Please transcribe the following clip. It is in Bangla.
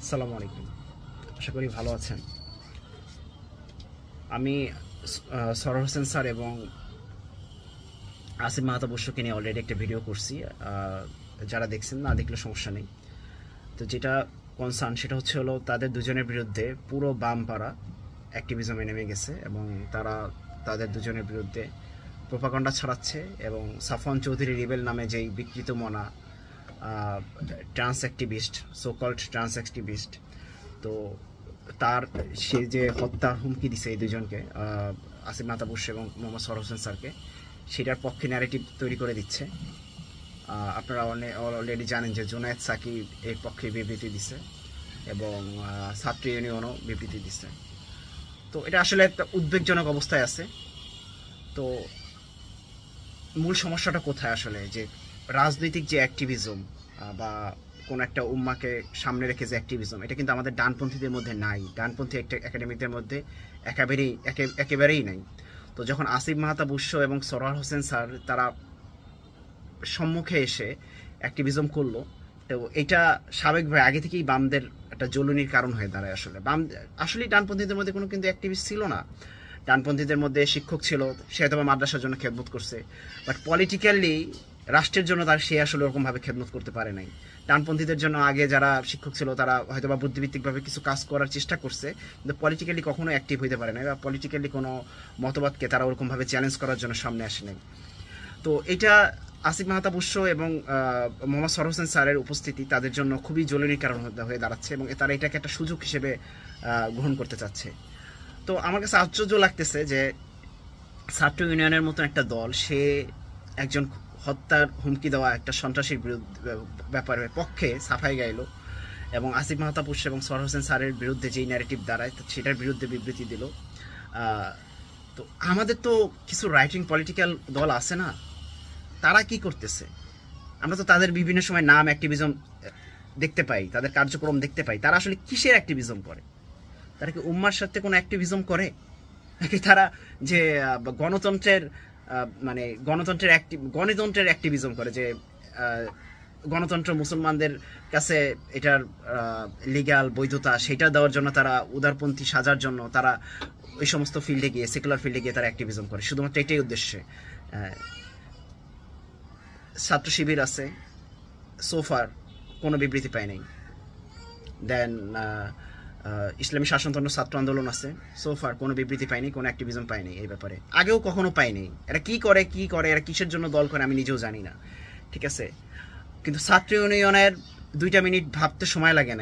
আসসালামু আলাইকুম। আশা করি ভালো আছেন। আমি সরোয়ার হোসেন স্যার এবং আসিফ মাহতাব বসুকে নিয়ে অলরেডি একটা ভিডিও করছি। যারা দেখছেন, না দেখলে সমস্যা নেই। তো যেটা কনসার্ন সেটা হলো তাদের দুজনের বিরুদ্ধে পুরো বামপাড়া অ্যাক্টিভিজমে নেমে গেছে এবং তারা তাদের দুজনের বিরুদ্ধে প্রোপাগান্ডা ছড়াচ্ছে এবং সাফওয়ান চৌধুরী রিবেল নামে যেই বিকৃত মনা trans activist, so-called trans activist, তো তার সে যে হত্যার হুমকি দিছে এই দুজনকে, আসিফ মাহতাব বসু এবং মোহাম্মদ সরোয়ার হোসেন স্যারকে, সেটার পক্ষে ন্যারেটিভ তৈরি করে দিচ্ছে। আপনারা অলরেডি জানেন যে জুনায়েদ সাকিব এর পক্ষে বিবৃতি দিছে এবং ছাত্র ইউনিয়নও বিবৃতি দিছে। তো এটা আসলে একটা উদ্বেগজনক অবস্থায় আছে। তো মূল সমস্যাটা কোথায় আসলে, যে রাজনৈতিক যে অ্যাক্টিভিজম বা কোনো একটা উম্মাকে সামনে রেখে যে অ্যাক্টিভিজম, এটা কিন্তু আমাদের ডানপন্থীদের মধ্যে নাই, ডানপন্থী একটা একাডেমিকদের মধ্যে একেবারেই নাই। তো যখন আসিফ মাহতাব বসু এবং সরোয়ার হোসেন স্যার তারা সম্মুখে এসে অ্যাক্টিভিজম করলো, তো এটা স্বাভাবিকভাবে আগে থেকেই বামদের একটা জ্বলুনির কারণ হয়ে দাঁড়ায়। আসলে ডানপন্থীদের মধ্যে কোনো কিন্তু অ্যাক্টিভিস্ট ছিল না। ডানপন্থীদের মধ্যে শিক্ষক ছিল, সে হয়তো মাদ্রাসার জন্য খেদমত করছে, বাট পলিটিক্যালি রাষ্ট্রের জন্য সে আসলে ওরকমভাবে খেদমত করতে পারে নাই। ডানপন্থীদের জন্য আগে যারা শিক্ষক ছিল তারা হয়তো বা বুদ্ধিভিত্তিকভাবে কিছু কাজ করার চেষ্টা করছে, কিন্তু পলিটিক্যালি কখনো অ্যাক্টিভ হইতে পারে নাই, বা পলিটিক্যালি কোনো মতবাদকে তারা ওরকমভাবে চ্যালেঞ্জ করার জন্য সামনে আসে নাই। তো এটা আসিফ মাহতাব বসু এবং মোহাম্মদ সরোয়ার হোসেন স্যারের উপস্থিতি তাদের জন্য খুবই জরুরির কারণ হয়ে দাঁড়াচ্ছে এবং তারা এটাকে একটা সুযোগ হিসেবে গ্রহণ করতে চাচ্ছে। তো আমার কাছে আশ্চর্য লাগতেছে যে ছাত্র ইউনিয়নের মতন একটা দল, সে একজন হত্যার হুমকি দেওয়া একটা সন্ত্রাসীর ব্যাপারে পক্ষে সাফাই গাইল এবং আসিফ মাহতাব বসু এবং সরোয়ার হোসেন স্যারের বিরুদ্ধে যেই ন্যারেটিভ দাঁড়ায় সেটার বিরুদ্ধে বিবৃতি দিল। তো আমাদের তো কিছু রাইটিং পলিটিক্যাল দল আছে না, তারা কি করতেছে? আমরা তো তাদের বিভিন্ন সময় নাম অ্যাক্টিভিজম দেখতে পাই, তাদের কার্যক্রম দেখতে পাই। তারা আসলে কিসের অ্যাক্টিভিজম করে? তারা কি উম্মার সাথে কোনো অ্যাক্টিভিজম করে, নাকি তারা যে গণতন্ত্রের গণতন্ত্রের অ্যাক্টিভিজম করে, যে গণতন্ত্র মুসলমানদের কাছে এটার লিগ্যাল বৈধতা সেটা দেওয়ার জন্য, তারা উদারপন্থী সাজার জন্য তারা ওই সমস্ত ফিল্ডে গিয়ে, সেকুলার ফিল্ডে গিয়ে তারা অ্যাক্টিভিজম করে শুধুমাত্র এটাই উদ্দেশ্যে? ছাত্র শিবির আছে, সোফার কোনো বিবৃতি পায় নাই। দেন ইসলামী শাসনতন্ত্র ছাত্র আন্দোলন আছে, সোফার কোনো বিবৃতি পায়নি, কোনো অ্যাক্টিভিজম পায়নি এই ব্যাপারে, আগেও কখনো পায়নি। এরা কি করে এরা কিসের জন্য দল করে আমি নিজেও জানি না, ঠিক আছে? কিন্তু ছাত্র ইউনিয়নের 2 মিনিট ভাবতে সময় লাগে না।